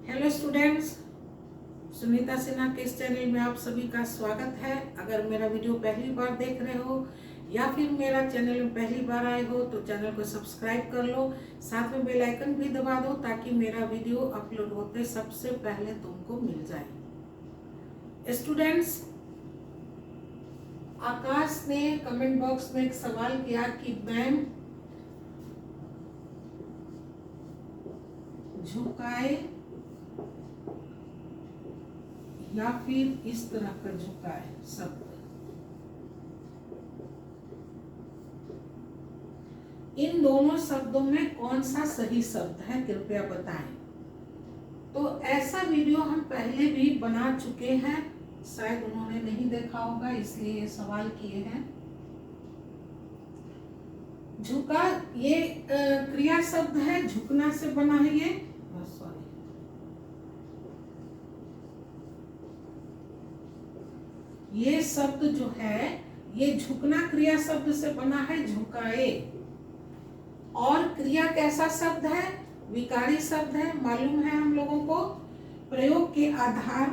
Hello students, Sunita Sinha के इस channel में आप सभी का स्वागत है। अगर मेरा वीडियो पहली बार देख रहे हो या फिर मेरा चैनल में पहली बार आए हो तो चैनल को सब्सक्राइब कर लो, साथ में बेल आइकन भी दबा दो ताकि मेरा वीडियो अपलोड होते सबसे पहले तुमको मिल जाए। स्टूडेंट्स, आकाश ने कमेंट बॉक्स में एक सवाल किया कि मैम झुकाए या फिर इस तरह का झुकाए शब्द, इन दोनों शब्दों में कौन सा सही शब्द है, कृपया बताएं। तो ऐसा वीडियो हम पहले भी बना चुके हैं, शायद उन्होंने नहीं देखा होगा इसलिए ये सवाल किए हैं। झुका ये क्रिया शब्द है, झुकना से बना है ये, सॉरी, ये शब्द जो है ये झुकना क्रिया शब्द से बना है, झुकाए। और क्रिया कैसा शब्द है? विकारी शब्द है, मालूम है हम लोगों को। प्रयोग के आधार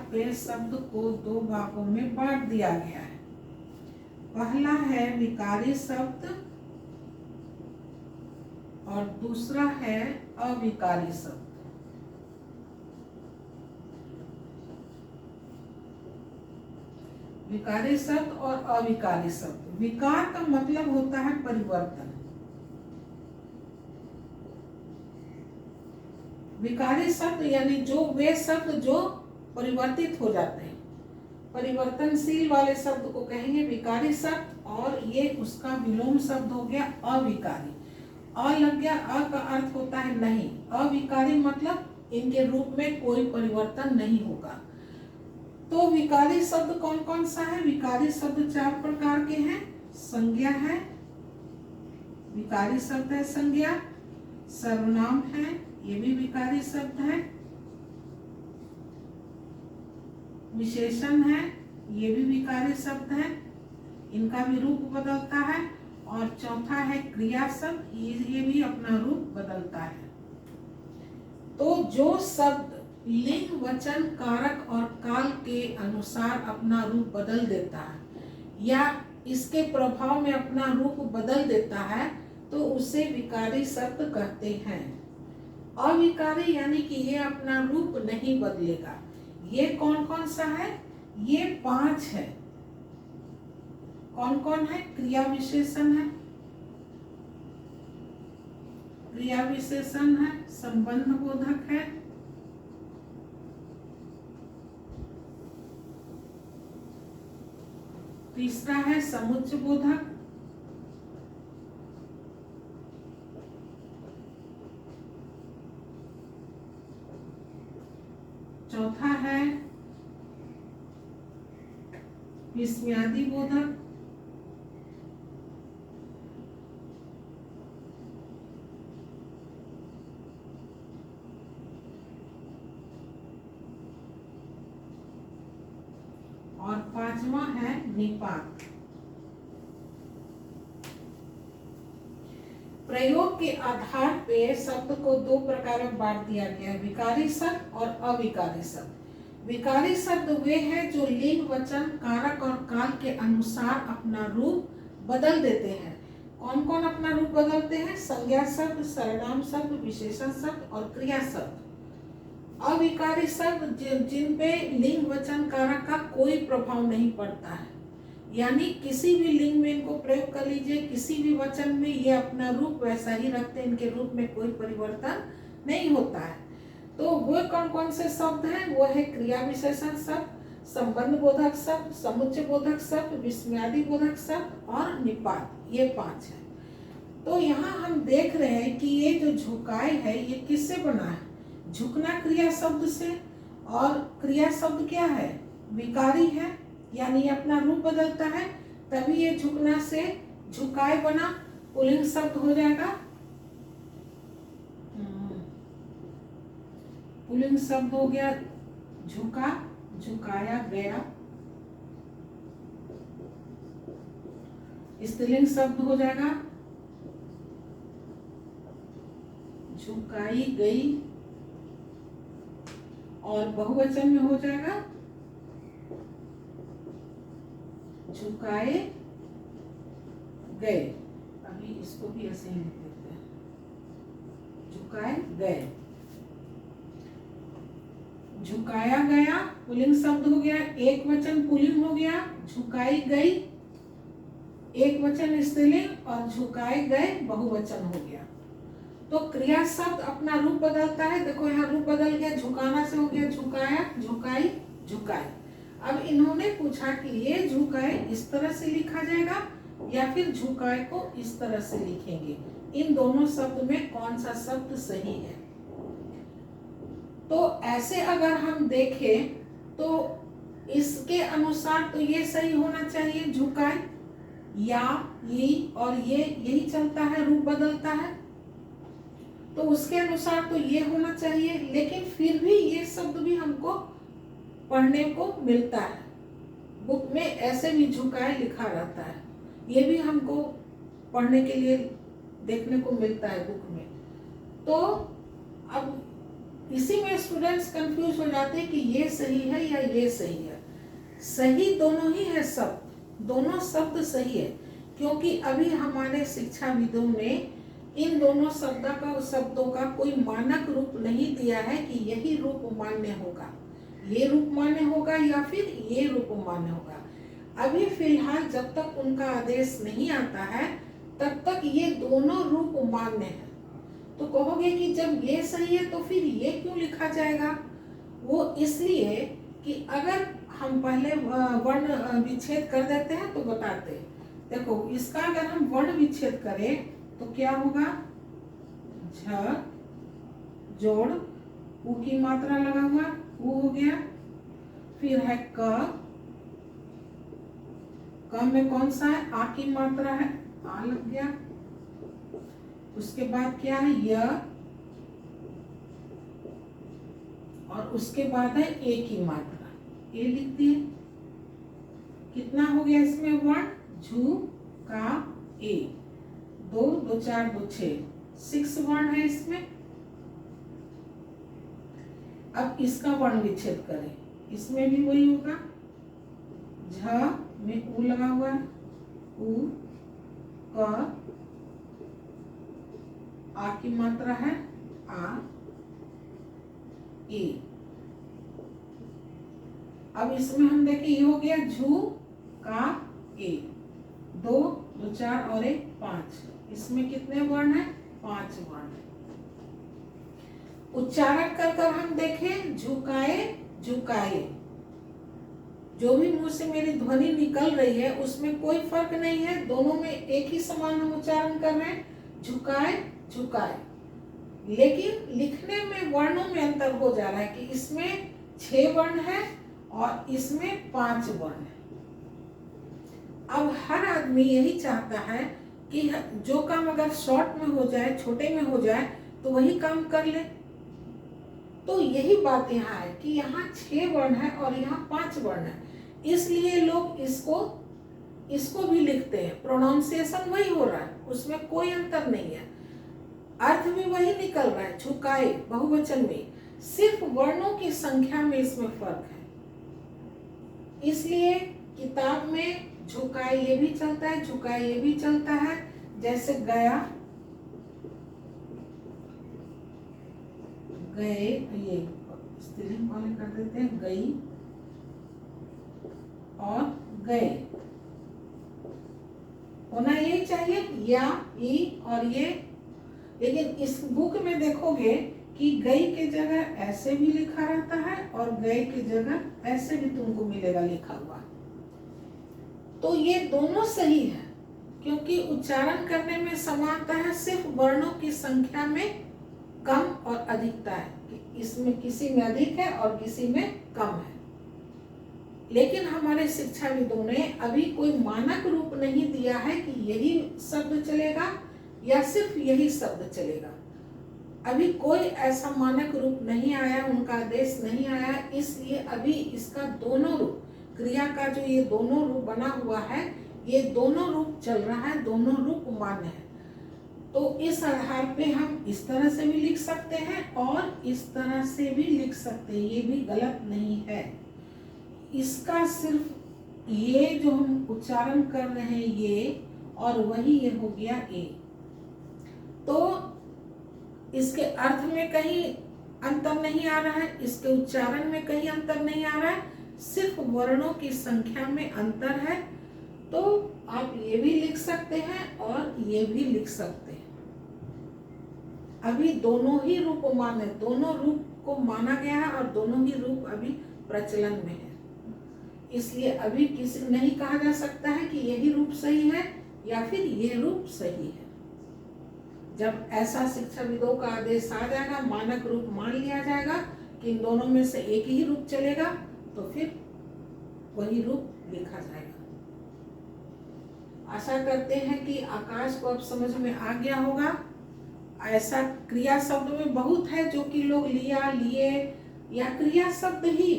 पर शब्द को दो भागों में बांट दिया गया है। पहला है विकारी शब्द और दूसरा है अविकारी शब्द। विकारी शब्द और अविकारी शब्द। विकार का मतलब होता है परिवर्तन। विकारी शब्द यानी जो वे शब्द जो परिवर्तित हो जाते हैं, परिवर्तनशील वाले शब्द को कहेंगे विकारी शब्द, और ये उसका विलोम शब्द हो गया अविकारी। अ लग गया, अ का अर्थ होता है नहीं, अविकारी मतलब इनके रूप में कोई परिवर्तन नहीं होगा। तो विकारी शब्द कौन कौन सा है? विकारी शब्द चार प्रकार के हैं। संज्ञा है, विकारी शब्द है संज्ञा। सर्वनाम है, ये भी विकारी शब्द है। विशेषण है, ये भी विकारी शब्द है, इनका भी रूप बदलता है। और चौथा है क्रिया शब्द, ये भी अपना रूप बदलता है। तो जो शब्द लिंग, वचन, कारक और काल के अनुसार अपना रूप बदल देता है या इसके प्रभाव में अपना रूप बदल देता है तो उसे विकारी शब्द कहते हैं। अविकारी यानी कि ये अपना रूप नहीं बदलेगा। ये कौन कौन सा है? ये 5 है। कौन कौन है? क्रिया विशेषण है, क्रिया विशेषण है, संबंध बोधक है, तीसरा है समुच्चय बोधक, चौथा है विस्मयादि बोधक, और 5वां है निपात। प्रयोग के आधार पे शब्द को दो प्रकार में बांट दिया गया है, विकारी शब्द और अविकारी शब्द। विकारी शब्द वे हैं जो लिंग, वचन, कारक और काल के अनुसार अपना रूप बदल देते हैं। कौन कौन अपना रूप बदलते हैं? संज्ञा शब्द, सर्वनाम शब्द, विशेषण शब्द और क्रिया शब्द। अविकारी शब्द जिन पे लिंग, वचन, कारक का कोई प्रभाव नहीं पड़ता है, यानी किसी भी लिंग में इनको प्रयोग कर लीजिए, किसी भी वचन में ये अपना रूप वैसा ही रखते हैं, इनके रूप में कोई परिवर्तन नहीं होता है। तो वो कौन कौन से शब्द हैं? वो है क्रिया विशेषण शब्द, संबंध बोधक शब्द, समुच्चय बोधक शब्द, विस्मयादि बोधक शब्द और निपात। ये 5 है। तो यहाँ हम देख रहे हैं कि ये जो झुकाए है ये किससे बना है? झुकना क्रिया शब्द से। और क्रिया शब्द क्या है? विकारी है, यानी अपना रूप बदलता है, तभी ये झुकना से झुकाए बना, पुल्लिंग शब्द हो जाएगा। पुल्लिंग शब्द हो गया झुका, झुकाया गया। स्त्रीलिंग शब्द हो जाएगा झुकाई गई, और बहुवचन में हो जाएगा झुकाए गए। अभी इसको भी ऐसे ही लिख देते हैं, झुकाए गए। झुकाया गया पुल्लिंग शब्द हो गया, एक वचन पुल्लिंग हो गया, झुकाई गई एक वचन स्त्रीलिंग, और झुकाए गए बहुवचन हो गया। तो क्रिया शब्द अपना रूप बदलता है। देखो यहाँ रूप बदल गया, झुकाना से हो गया झुकाया, झुकाई, झुकाए। अब इन्होंने पूछा कि ये झुकाए इस तरह से लिखा जाएगा या फिर झुकाए को इस तरह से लिखेंगे, इन दोनों शब्द में कौन सा शब्द सही है। तो ऐसे अगर हम देखें तो इसके अनुसार तो ये सही होना चाहिए, झुकाए, या ये और ये यही चलता है, रूप बदलता है, तो उसके अनुसार तो ये होना चाहिए। लेकिन फिर भी ये शब्द भी हमको पढ़ने को मिलता है, बुक में ऐसे भी झुकाए लिखा रहता है, ये भी हमको पढ़ने के लिए देखने को मिलता है बुक में। तो अब इसी में स्टूडेंट्स कंफ्यूज हो जाते हैं कि ये सही है या ये सही है। सही दोनों ही है शब्द, दोनों शब्द सही है, क्योंकि अभी हमारे शिक्षाविदों ने इन दोनों शब्दों का कोई मानक रूप नहीं दिया है कि यही रूप मान्य होगा, ये रूप मान्य होगा या फिर ये रूप मान्य होगा। अभी फिलहाल जब तक उनका आदेश नहीं आता है तब तक ये दोनों रूप मान्य है। तो कहोगे कि जब ये सही है तो फिर ये क्यों लिखा जाएगा। वो इसलिए कि अगर हम पहले वर्ण विच्छेद कर देते हैं तो बताते हैं। देखो इसका अगर हम वर्ण विच्छेद करें तो क्या होगा, झ जोड़ उ की मात्रा लगा हुआ उ हो गया, फिर है क में कौन सा है, आ की मात्रा है, आ लग गया। उसके बाद क्या है, य, और उसके बाद है ए की मात्रा, ए लिख दिए। कितना हो गया इसमें वर्ण, झू का ए, 2 2 4 2 6, 6 वर्ण है इसमें। अब इसका वर्ण विच्छेद करें, इसमें भी वही होगा, झ में उ लगा हुआ है, उ, क, आ की मात्रा है, आ, ए। अब इसमें हम देखें ये हो गया झू का ए, 2 2 4 और 1 5। इसमें कितने वर्ण है, 5 वर्ण। उच्चारण कर कर हम देखें, झुकाए झुकाए, जो भी मुंह से मेरी ध्वनि निकल रही है उसमें कोई फर्क नहीं है, दोनों में एक ही समान हम उच्चारण कर रहे हैं, झुकाए झुकाए। लेकिन लिखने में वर्णों में अंतर हो जा रहा है कि इसमें 6 वर्ण है और इसमें 5 वर्ण है। अब हर आदमी यही चाहता है कि जो काम अगर शॉर्ट में हो जाए, छोटे में हो जाए, तो वही काम कर ले। तो यही बात यहाँ है कि यहाँ 6 वर्ण है और यहाँ 5 वर्ण है, इसलिए लोग इसको भी लिखते हैं। प्रोनाउंसिएशन वही हो रहा है, उसमें कोई अंतर नहीं है, अर्थ भी वही निकल रहा है, झुकाए बहुवचन में, सिर्फ वर्णों की संख्या में इसमें फर्क है। इसलिए किताब में झुकाए ये भी चलता है, झुकाए ये भी चलता है। जैसे गया, गए, ये स्त्रीलिंग वाले कर देते हैं, गई और गए, होना यही चाहिए, या ई और ये। लेकिन इस बुक में देखोगे कि गई के जगह ऐसे भी लिखा रहता है और गए की जगह ऐसे भी तुमको मिलेगा लिखा हुआ। तो ये दोनों सही है, क्योंकि उच्चारण करने में समानता है, सिर्फ वर्णों की संख्या में कम और अधिकता है, इसमें किसी में अधिक है और किसी में कम है। लेकिन हमारे शिक्षाविदों ने अभी कोई मानक रूप नहीं दिया है कि यही शब्द चलेगा या सिर्फ यही शब्द चलेगा। अभी कोई ऐसा मानक रूप नहीं आया, उनका आदेश नहीं आया, इसलिए अभी इसका दोनों रूप, क्रिया का जो ये दोनों रूप बना हुआ है, ये दोनों रूप चल रहा है, दोनों रूप मान्य है। तो इस आधार पे हम इस तरह से भी लिख सकते हैं और इस तरह से भी लिख सकते हैं, ये भी गलत नहीं है। इसका सिर्फ ये जो हम उच्चारण कर रहे हैं ये, और वही ये हो गया ए। तो इसके अर्थ में कहीं अंतर नहीं आ रहा है, इसके उच्चारण में कहीं अंतर नहीं आ रहा है, सिर्फ वर्णों की संख्या में अंतर है। तो आप ये भी लिख सकते हैं और ये भी लिख सकते हैं। अभी दोनों ही रूप माने, दोनों रूप को माना गया है और दोनों ही रूप अभी प्रचलन में है। इसलिए अभी किसी नहीं कहा जा सकता है कि यही रूप सही है या फिर ये रूप सही है। जब ऐसा शिक्षाविदों का आदेश आ जाएगा, मानक रूप मान लिया जाएगा कि इन दोनों में से एक ही रूप चलेगा, तो फिर वही रूप लिखा जाएगा। आशा करते हैं कि आकाश को अब समझ में आ गया होगा। ऐसा क्रिया शब्द में बहुत है जो कि लोग लिया, लिए या क्रिया शब्द ही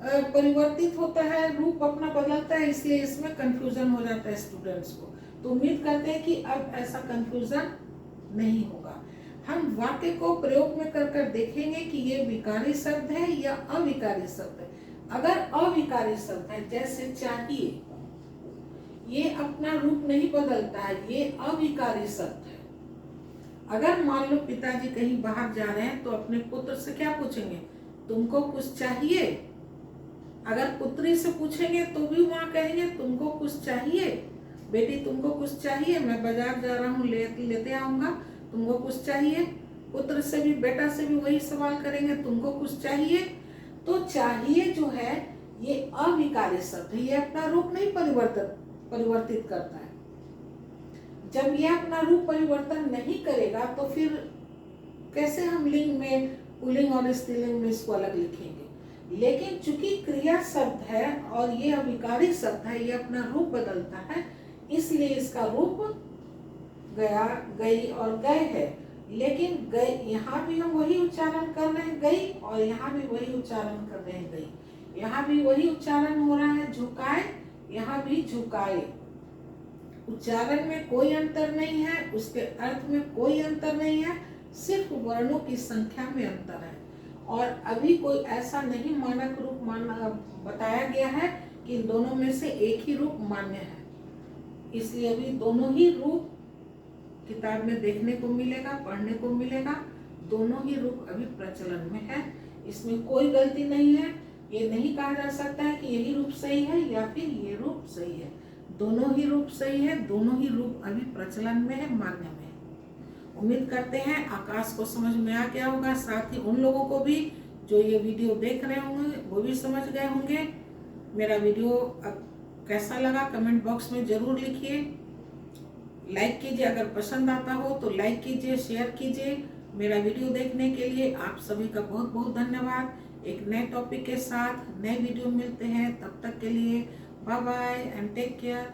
परिवर्तित होता है, रूप अपना बदलता है, इसलिए इसमें कंफ्यूजन हो जाता है स्टूडेंट्स को। तो उम्मीद करते हैं कि अब ऐसा कंफ्यूजन नहीं होगा। हम वाक्य को प्रयोग में कर कर देखेंगे कि ये विकारी शब्द है या अविकारी शब्द है। अगर अविकारी शब्द है, जैसे चाहिए, ये अपना रूप नहीं बदलता है, ये अविकारी शब्द है। अगर मान लो पिताजी कहीं बाहर जा रहे हैं तो अपने पुत्र से क्या पूछेंगे, तुमको कुछ चाहिए। अगर पुत्री से पूछेंगे तो भी वहां कहेंगे तुमको कुछ चाहिए, बेटी तुमको कुछ चाहिए, मैं बाजार जा रहा हूँ, लेते आऊंगा, तुमको कुछ चाहिए। पुत्र से भी, बेटा से भी वही सवाल करेंगे, तुमको कुछ चाहिए। तो चाहिए जो है ये अविकारी शब्द है, ये अपना रूप नहीं परिवर्तित करता है। जब यह अपना रूप परिवर्तन नहीं करेगा तो फिर कैसे हम लिंग में, पुल्लिंग और स्त्रीलिंग में इसको अलग लिखेंगे। लेकिन चूंकि क्रिया शब्द है और ये अविकारी शब्द है, ये अपना रूप बदलता है, इसलिए इसका रूप गया, गई और गए है। लेकिन गए, यहाँ भी हम वही उच्चारण कर रहे हैं गई, और यहाँ भी वही उच्चारण कर रहे हैं गई। यहाँ भी वही उच्चारण हो रहा है झुकाए, यहाँ भी झुकाए। उच्चारण में कोई अंतर नहीं है, उसके अर्थ में कोई अंतर नहीं है, सिर्फ वर्णों की संख्या में अंतर है। और अभी कोई ऐसा नहीं मानक रूप बताया गया है कि इन दोनों में से एक ही रूप मान्य है। इसलिए अभी दोनों ही रूप किताब में देखने को मिलेगा, पढ़ने को मिलेगा। दोनों ही रूप अभी प्रचलन में है, इसमें कोई गलती नहीं है। ये नहीं कहा जा सकता है कि यही रूप सही है या फिर ये रूप सही है। दोनों ही रूप सही है, दोनों ही रूप अभी प्रचलन में है, मान्य में है। उम्मीद करते हैं आकाश को समझ में आ गया होगा, साथ ही उन लोगों को भी जो ये वीडियो देख रहे होंगे वो भी समझ गए होंगे। मेरा वीडियो कैसा लगा कमेंट बॉक्स में जरूर लिखिए। लाइक कीजिए, अगर पसंद आता हो तो लाइक कीजिए, शेयर कीजिए। मेरा वीडियो देखने के लिए आप सभी का बहुत बहुत धन्यवाद। एक नए टॉपिक के साथ नए वीडियो मिलते हैं, तब तक के लिए bye bye and take care.